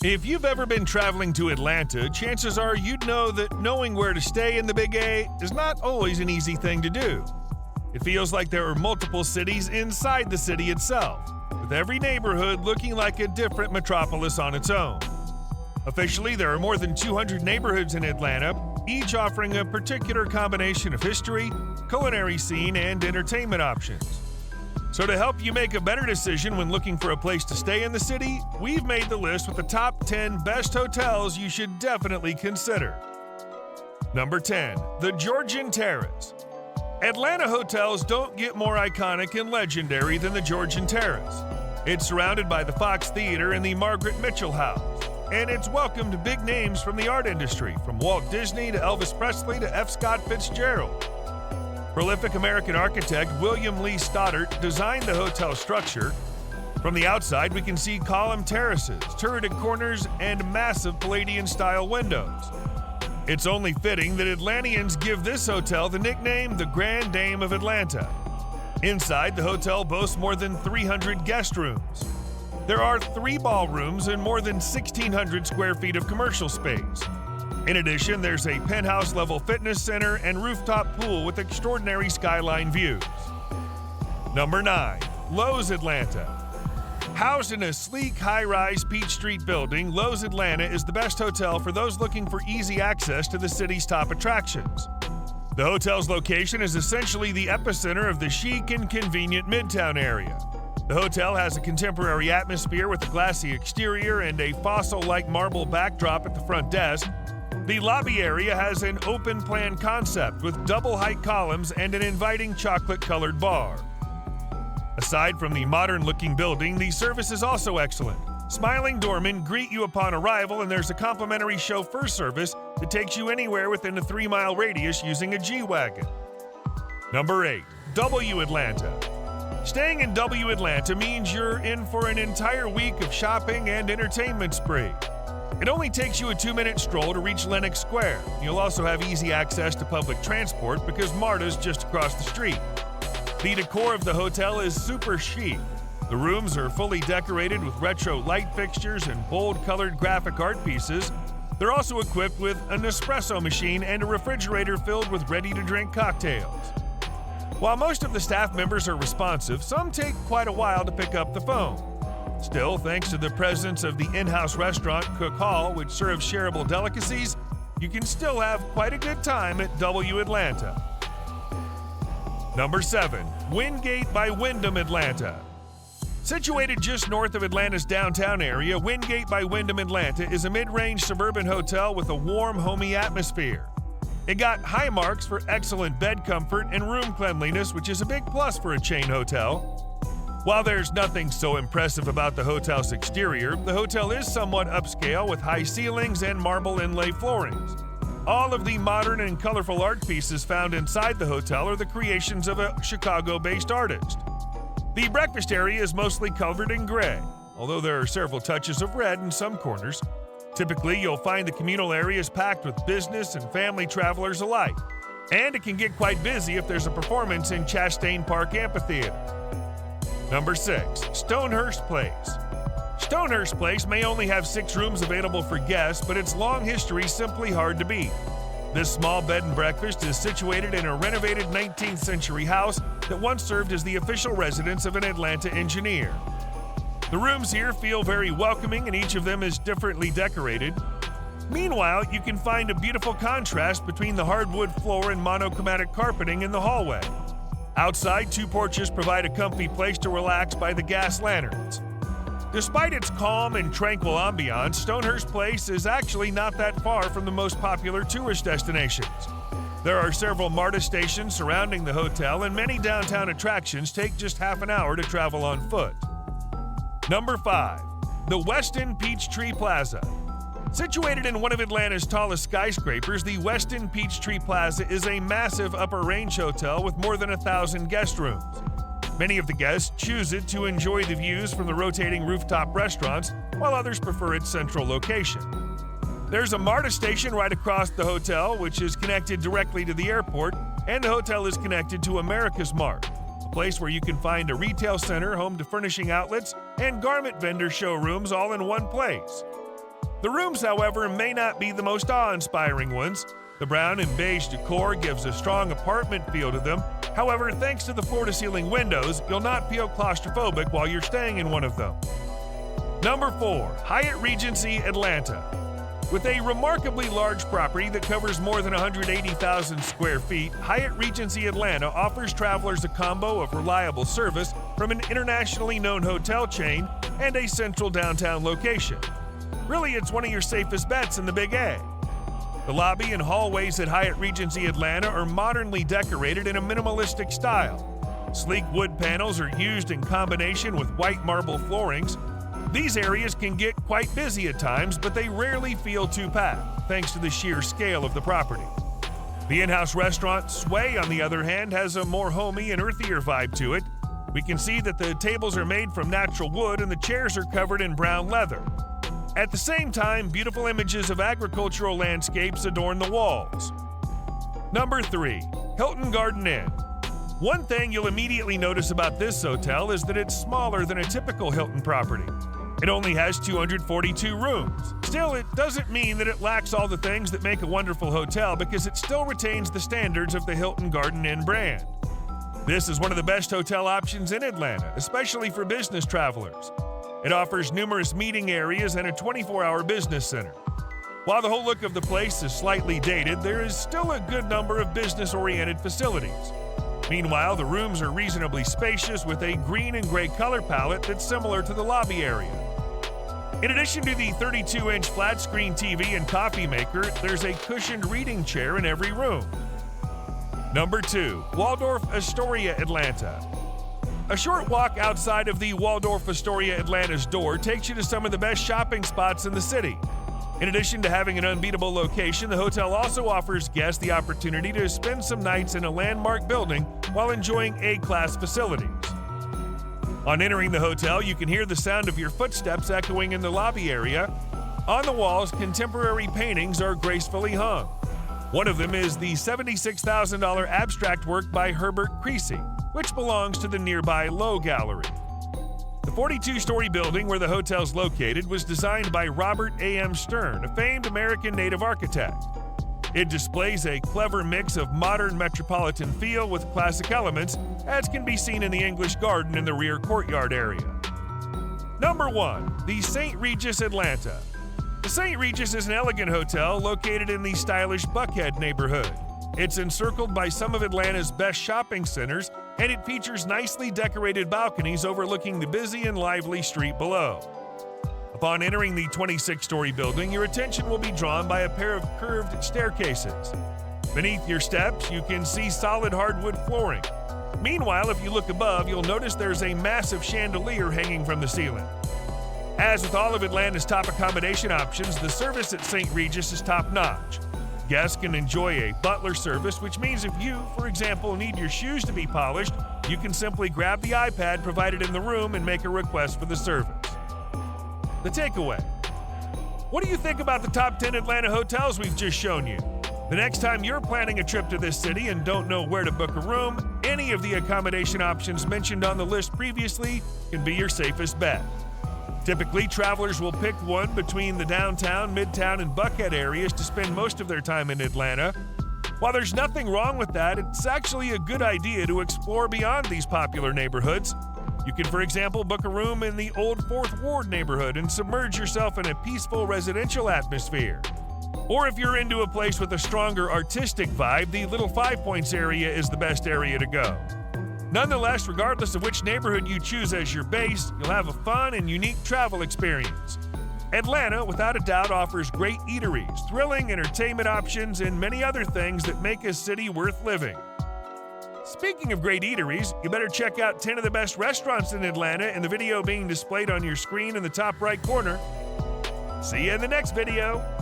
If you've ever been traveling to Atlanta, chances are you'd know that knowing where to stay in the Big A is not always an easy thing to do. It feels like there are multiple cities inside the city itself, with every neighborhood looking like a different metropolis on its own. Officially, there are more than 200 neighborhoods in Atlanta, each offering a particular combination of history, culinary scene, and entertainment options. So to help you make a better decision when looking for a place to stay in the city, we've made the list with the top 10 best hotels you should definitely consider. Number 10. The Georgian Terrace. Atlanta hotels don't get more iconic and legendary than the Georgian Terrace. It's surrounded by the Fox Theater and the Margaret Mitchell House, and it's welcomed big names from the art industry, from Walt Disney to Elvis Presley to F. Scott Fitzgerald. Prolific American architect William Lee Stoddart designed the hotel structure. From the outside, we can see column terraces, turreted corners, and massive Palladian-style windows. It's only fitting that Atlanteans give this hotel the nickname the Grand Dame of Atlanta. Inside, the hotel boasts more than 300 guest rooms. There are 3 ballrooms and more than 1,600 square feet of commercial space. In addition, there's a penthouse-level fitness center and rooftop pool with extraordinary skyline views. Number 9. Loews Atlanta. Housed in a sleek, high-rise Peach Street building, Loews Atlanta is the best hotel for those looking for easy access to the city's top attractions. The hotel's location is essentially the epicenter of the chic and convenient Midtown area. The hotel has a contemporary atmosphere with a glassy exterior and a fossil-like marble backdrop at the front desk. The lobby area has an open-plan concept with double-height columns and an inviting chocolate-colored bar. Aside from the modern-looking building, the service is also excellent. Smiling doormen greet you upon arrival, and there's a complimentary chauffeur service that takes you anywhere within a 3-mile radius using a G-Wagon. Number 8. W Atlanta. Staying in W Atlanta means you're in for an entire week of shopping and entertainment spree. It only takes you a 2-minute stroll to reach Lenox Square. You'll also have easy access to public transport because MARTA's just across the street. The decor of the hotel is super chic. The rooms are fully decorated with retro light fixtures and bold-colored graphic art pieces. They're also equipped with an espresso machine and a refrigerator filled with ready-to-drink cocktails. While most of the staff members are responsive, some take quite a while to pick up the phone. Still, thanks to the presence of the in-house restaurant Cook Hall, which serves shareable delicacies, you can still have quite a good time at W Atlanta. Number 7. Windgate by Wyndham Atlanta. Situated just north of Atlanta's downtown area, Windgate by Wyndham Atlanta is a mid-range suburban hotel with a warm, homey atmosphere. It got high marks for excellent bed comfort and room cleanliness, which is a big plus for a chain hotel. While there's nothing so impressive about the hotel's exterior, the hotel is somewhat upscale with high ceilings and marble inlay floorings. All of the modern and colorful art pieces found inside the hotel are the creations of a Chicago-based artist. The breakfast area is mostly covered in gray, although there are several touches of red in some corners. Typically, you'll find the communal areas packed with business and family travelers alike, and it can get quite busy if there's a performance in Chastain Park Amphitheater. Number 6. Stonehurst Place. Stonehurst Place may only have 6 rooms available for guests, but its long history is simply hard to beat. This small bed and breakfast is situated in a renovated 19th century house that once served as the official residence of an Atlanta engineer. The rooms here feel very welcoming, and each of them is differently decorated. Meanwhile, you can find a beautiful contrast between the hardwood floor and monochromatic carpeting in the hallway. Outside, 2 porches provide a comfy place to relax by the gas lanterns. Despite its calm and tranquil ambiance, Stonehurst Place is actually not that far from the most popular tourist destinations. There are several MARTA stations surrounding the hotel, and many downtown attractions take just half an hour to travel on foot. Number 5. The Weston Peachtree Plaza. Situated in one of Atlanta's tallest skyscrapers, the Weston Peachtree Plaza is a massive upper-range hotel with more than 1,000 guest rooms. Many of the guests choose it to enjoy the views from the rotating rooftop restaurants, while others prefer its central location. There's a MARTA station right across the hotel, which is connected directly to the airport, and the hotel is connected to America's Mart, a place where you can find a retail center home to furnishing outlets and garment vendor showrooms all in one place. The rooms, however, may not be the most awe-inspiring ones. The brown and beige decor gives a strong apartment feel to them. However, thanks to the floor-to-ceiling windows, you'll not feel claustrophobic while you're staying in one of them. Number 4. Hyatt Regency Atlanta. With a remarkably large property that covers more than 180,000 square feet, Hyatt Regency Atlanta offers travelers a combo of reliable service from an internationally known hotel chain and a central downtown location. Really, it's one of your safest bets in the Big A. The lobby and hallways at Hyatt Regency Atlanta are modernly decorated in a minimalistic style. Sleek wood panels are used in combination with white marble floorings. These areas can get quite busy at times, but they rarely feel too packed, thanks to the sheer scale of the property. The in-house restaurant, Sway, on the other hand, has a more homey and earthier vibe to it. We can see that the tables are made from natural wood and the chairs are covered in brown leather. At the same time, beautiful images of agricultural landscapes adorn the walls. Number 3. Hilton Garden Inn. One thing you'll immediately notice about this hotel is that it's smaller than a typical Hilton property. It only has 242 rooms. Still, it doesn't mean that it lacks all the things that make a wonderful hotel because it still retains the standards of the Hilton Garden Inn brand. This is one of the best hotel options in Atlanta, especially for business travelers. It offers numerous meeting areas and a 24-hour business center. While the whole look of the place is slightly dated, there is still a good number of business-oriented facilities. Meanwhile, the rooms are reasonably spacious with a green and gray color palette that's similar to the lobby area. In addition to the 32-inch flat-screen TV and coffee maker, there's a cushioned reading chair in every room. Number 2. Waldorf Astoria Atlanta. A short walk outside of the Waldorf Astoria Atlanta's door takes you to some of the best shopping spots in the city. In addition to having an unbeatable location, the hotel also offers guests the opportunity to spend some nights in a landmark building while enjoying A-class facilities. On entering the hotel, you can hear the sound of your footsteps echoing in the lobby area. On the walls, contemporary paintings are gracefully hung. One of them is the $76,000 abstract work by Herbert Creasy, which belongs to the nearby Lowe Gallery. The 42-story building where the hotel's located was designed by Robert A.M. Stern, a famed American native architect. It displays a clever mix of modern metropolitan feel with classic elements, as can be seen in the English Garden in the rear courtyard area. Number 1. The St. Regis Atlanta. The St. Regis is an elegant hotel located in the stylish Buckhead neighborhood. It's encircled by some of Atlanta's best shopping centers, and it features nicely decorated balconies overlooking the busy and lively street below. Upon entering the 26-story building, your attention will be drawn by a pair of curved staircases. Beneath your steps, you can see solid hardwood flooring. Meanwhile, if you look above, you'll notice there's a massive chandelier hanging from the ceiling. As with all of Atlanta's top accommodation options, the service at St. Regis is top-notch. Guests can enjoy a butler service, which means if you, for example, need your shoes to be polished, you can simply grab the iPad provided in the room and make a request for the service. The takeaway. What do you think about the top 10 Atlanta hotels we've just shown you? The next time you're planning a trip to this city and don't know where to book a room, any of the accommodation options mentioned on the list previously can be your safest bet. Typically, travelers will pick one between the downtown, midtown, and Buckhead areas to spend most of their time in Atlanta. While there's nothing wrong with that, it's actually a good idea to explore beyond these popular neighborhoods. You can, for example, book a room in the Old Fourth Ward neighborhood and submerge yourself in a peaceful residential atmosphere. Or if you're into a place with a stronger artistic vibe, the Little Five Points area is the best area to go. Nonetheless, regardless of which neighborhood you choose as your base, you'll have a fun and unique travel experience. Atlanta, without a doubt, offers great eateries, thrilling entertainment options, and many other things that make a city worth living. Speaking of great eateries, you better check out 10 of the best restaurants in Atlanta in the video being displayed on your screen in the top right corner. See you in the next video.